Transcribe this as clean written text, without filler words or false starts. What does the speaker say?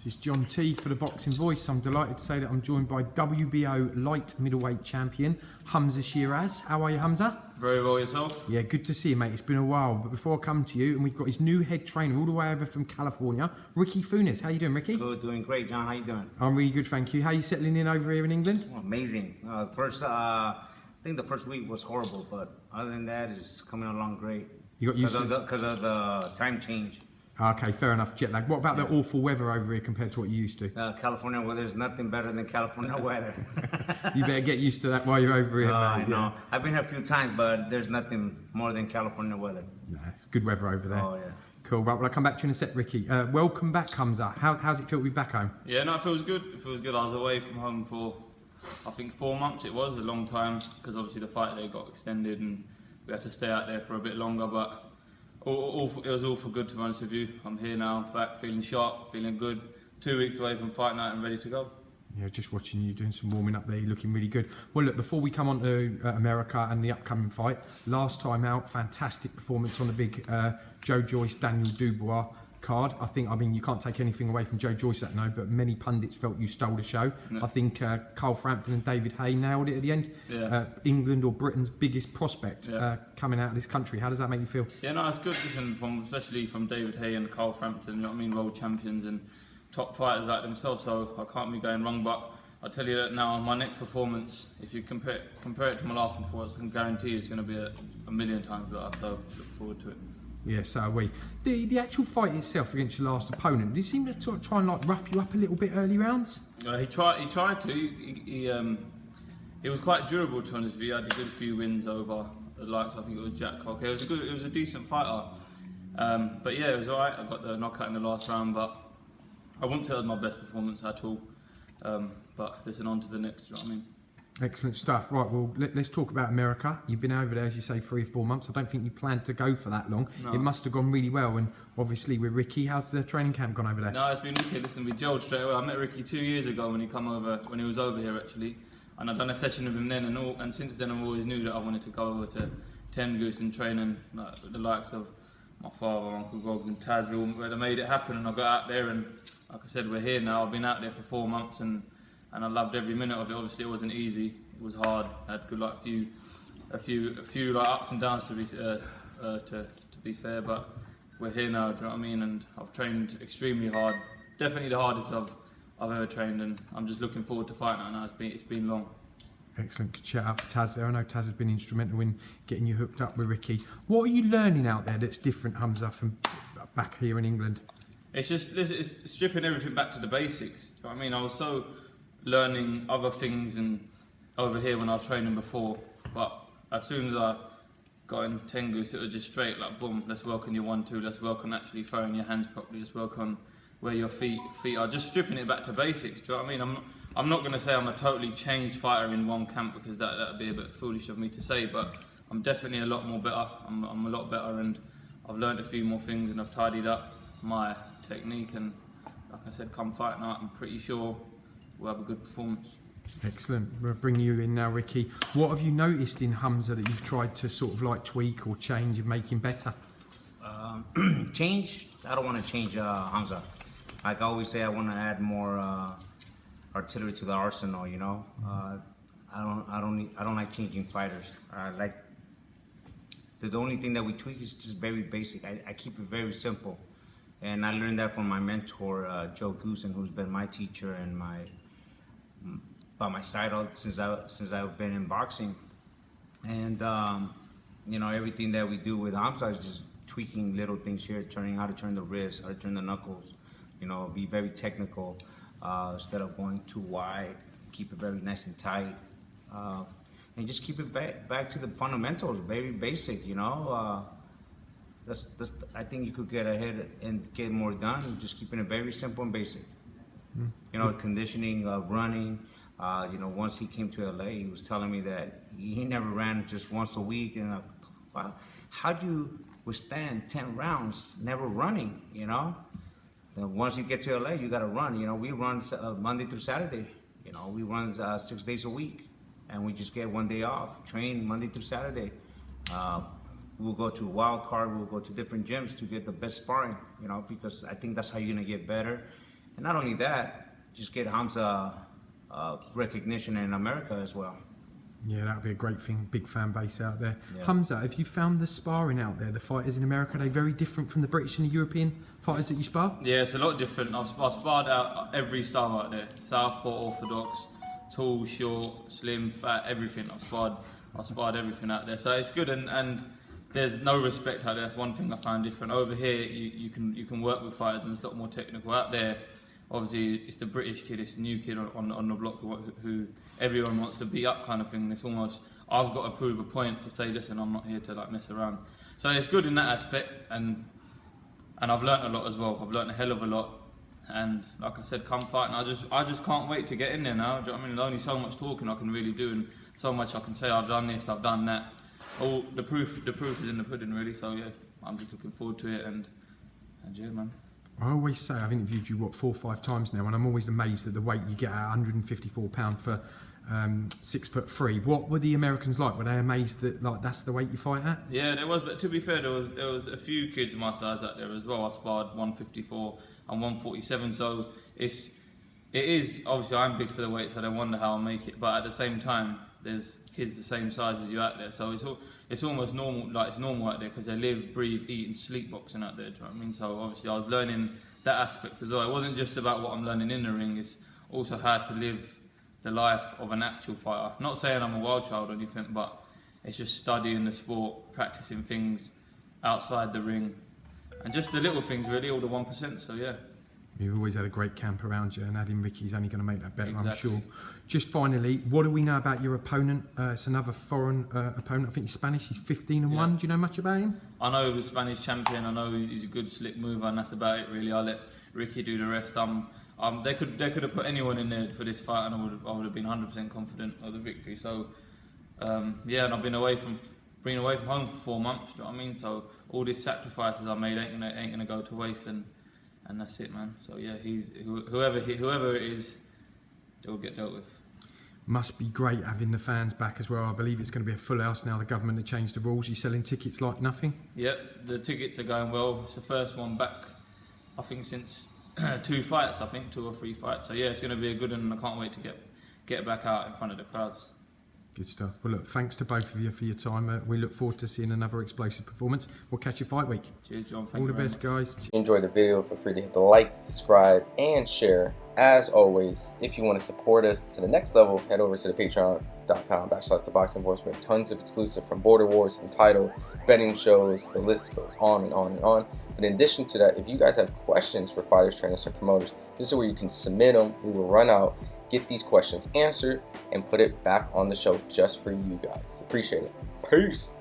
This is John T for the Boxing Voice. I'm delighted to say that I'm joined by WBO light middleweight champion Hamzah Sheeraz. How are you, Hamzah? Very well, yourself? Yeah, good to see you, mate. It's been a while. But before I come to you, and we've got his new head trainer all the way over from California, Ricky Funez. How you doing, Ricky? Good, doing great, John. How you doing? I'm really good, thank you. How are you settling in over here in England? Oh, amazing. I think the first week was horrible, but other than that, it's coming along great. You got used to because of the time change. Okay, fair enough. Jet lag. What about the awful weather over here compared to what you used to? California weather is nothing better than California weather. You better get used to that while you're over here, mate. I know. I've been here a few times, but there's nothing more than California weather. No, it's good weather over there. Oh, yeah. Cool. Right, well, I'll come back to you in a sec, Ricky. Welcome back, Hamzah. How's it feel to be back home? Yeah, no, it feels good. It feels good. I was away from home for, I think, 4 months. It was a long time because obviously the fight day got extended and we had to stay out there for a bit longer. But it was all for good, to be honest with you. I'm here now, back, feeling sharp, feeling good. 2 weeks away from fight night and ready to go. Yeah, just watching you doing some warming up there, you're looking really good. Well, look, before we come on to America and the upcoming fight, last time out, fantastic performance on the big Joe Joyce, Daniel Dubois card. I mean, you can't take anything away from Joe Joyce that night, but many pundits felt you stole the show. Yeah. I think Carl Frampton and David Hay nailed it at the end. Yeah. England or Britain's biggest prospect coming out of this country. How does that make you feel? Yeah, no, it's good, especially from David Hay and Carl Frampton, you know what I mean, world champions and top fighters like themselves, so I can't be going wrong. But I'll tell you that now, my next performance, if you compare it to my last performance, I can guarantee it's going to be a million times better, so look forward to it. Yeah, so are we. The actual fight itself against your last opponent, did he seem to sort of try and like rough you up a little bit early rounds? He tried to. He was quite durable, to be honest with you. He had a good few wins over the likes. I think it was Jack Cock. It was a decent fighter. But yeah, it was alright. I got the knockout in the last round, but I wouldn't say it was my best performance at all. But listen, on to the next. Do you know what I mean? Excellent stuff. Right, well, let's talk about America. You've been over there, as you say, 3 or 4 months. I don't think you planned to go for that long. No. It must have gone really well. And obviously with Ricky, how's the training camp gone over there? No, it's been wicked. Listen, we gelled straight away. I met Ricky 2 years ago when he was over here actually. And I've done a session with him then, and since then I always knew that I wanted to go over to Tengoose and train and the likes of my father, Uncle Grog and Taz. They made it happen, and I got out there, and like I said, we're here now. I've been out there for 4 months, and I loved every minute of it. Obviously, it wasn't easy. It was hard. I had good, a few like ups and downs to be fair. But we're here now. Do you know what I mean? And I've trained extremely hard. Definitely the hardest I've ever trained, and I'm just looking forward to fighting now. It's been long. Excellent. Good shout out for Taz there. I know Taz has been instrumental in getting you hooked up with Ricky. What are you learning out there that's different, Hamzah, from back here in England? It's stripping everything back to the basics. Do you know what I mean? I was so learning other things and over here when I was training before, but as soon as I got in Tengoose, it was just straight like boom. Let's work on your 1-2. Let's work on actually throwing your hands properly. Let's work on where your feet are. Just stripping it back to basics. Do you know what I mean? I'm not going to say I'm a totally changed fighter in one camp because that would be a bit foolish of me to say, but I'm definitely a lot more better. I'm a lot better, and I've learned a few more things, and I've tidied up my technique, and like I said, come fight night, I'm pretty sure we'll have a good performance. Excellent. We'll bring you in now, Ricky. What have you noticed in Hamzah that you've tried to sort of like tweak or change and make him better? Change? I don't want to change Hamzah. Like I always say, I want to add more artillery to the arsenal. You know, I don't like changing fighters. The only thing that we tweak is just very basic. I keep it very simple, and I learned that from my mentor Joe Goosen, who's been my teacher and by my side since I've been in boxing. And you know, everything that we do with Hamzah is just tweaking little things here, how to turn the wrist, how to turn the knuckles. You know, be very technical instead of going too wide. Keep it very nice and tight, and just keep it back to the fundamentals, very basic. You know, I think you could get ahead and get more done just keeping it very simple and basic. You know, conditioning, running. You know, once he came to LA, he was telling me that he never ran just once a week, and wow, how do you withstand 10 rounds never running? You know, then once you get to LA, you got to run. You know, we run Monday through Saturday. You know, we run 6 days a week, and we just get 1 day off. Train Monday through Saturday. We'll go to Wild Card. We'll go to different gyms to get the best sparring. You know, because I think that's how you're gonna get better. And not only that, just get Hamzah recognition in America as well. Yeah, that'd be a great thing. Big fan base out there. Yeah. Hamzah, have you found the sparring out there, the fighters in America, are they very different from the British and the European fighters that you spar? Yeah, it's a lot different. I've sparred out every style out there. Southpaw, orthodox, tall, short, slim, fat, everything. I've sparred everything out there. So it's good, and there's no respect out there. That's one thing I found different. Over here, you can work with fighters and it's a lot more technical. Out there, obviously, it's the British kid, it's the new kid on the block who everyone wants to beat up kind of thing. And it's almost, I've got to prove a point to say, listen, I'm not here to like mess around. So it's good in that aspect, and I've learnt a lot as well. I've learnt a hell of a lot. And like I said, come fight, and I just can't wait to get in there now. Do you know what I mean? There's only so much talking I can really do, and so much I can say. I've done this, I've done that. All the proof is in the pudding, really. So yeah, I'm just looking forward to it, and yeah, man. I always say, I've interviewed you, 4 or 5 times now, and I'm always amazed at the weight you get at £154 for 6'3". What were the Americans like? Were they amazed that like that's the weight you fight at? Yeah, there was, but to be fair, there was a few kids my size out there as well. I sparred 154 and 147, so it is obviously I'm big for the weight, so I don't wonder how I'll make it. But at the same time, there's kids the same size as you out there, so it's almost normal, like it's normal out there because they live, breathe, eat, and sleep boxing out there. Do you know what I mean? So obviously I was learning that aspect as well. It wasn't just about what I'm learning in the ring; it's also how to live the life of an actual fighter. Not saying I'm a wild child or anything, but it's just studying the sport, practicing things outside the ring, and just the little things really, all the 1%. So yeah. You've always had a great camp around you, and adding Ricky's only going to make that better, Exactly. I'm sure. Just finally, what do we know about your opponent? It's another foreign opponent. I think he's Spanish. He's 15-1. Yeah. Do you know much about him? I know he was Spanish champion. I know he's a good slick mover, and that's about it really. I'll let Ricky do the rest. They could have put anyone in there for this fight, and I would have been 100% confident of the victory. So yeah, and I've been away from home for 4 months. You know what I mean? So all these sacrifices I made ain't gonna go to waste, and that's it, man. So yeah, whoever it is, they'll get dealt with. Must be great having the fans back as well. I believe it's going to be a full house now. The government have changed the rules. You're selling tickets like nothing. Yep, the tickets are going well. It's the first one back, I think, since 2 fights. I think 2 or 3 fights. So yeah, it's going to be a good one, and I can't wait to get back out in front of the crowds. Good stuff. Well, look, thanks to both of you for your time. We look forward to seeing another explosive performance. We'll catch you fight week. Cheers, John. Thank All you the very best, much. guys. If you enjoyed the video, feel free to hit the like, subscribe, and share. As always, if you want to support us to the next level, head over to the patreon.com/ThaBoxingVoice. We have tons of exclusive from Border Wars, Entitled, betting shows, the list goes on and on and on. But in addition to that, if you guys have questions for fighters, trainers, and promoters, this is where you can submit them. We will run out, get these questions answered, and put it back on the show just for you guys. Appreciate it. Peace.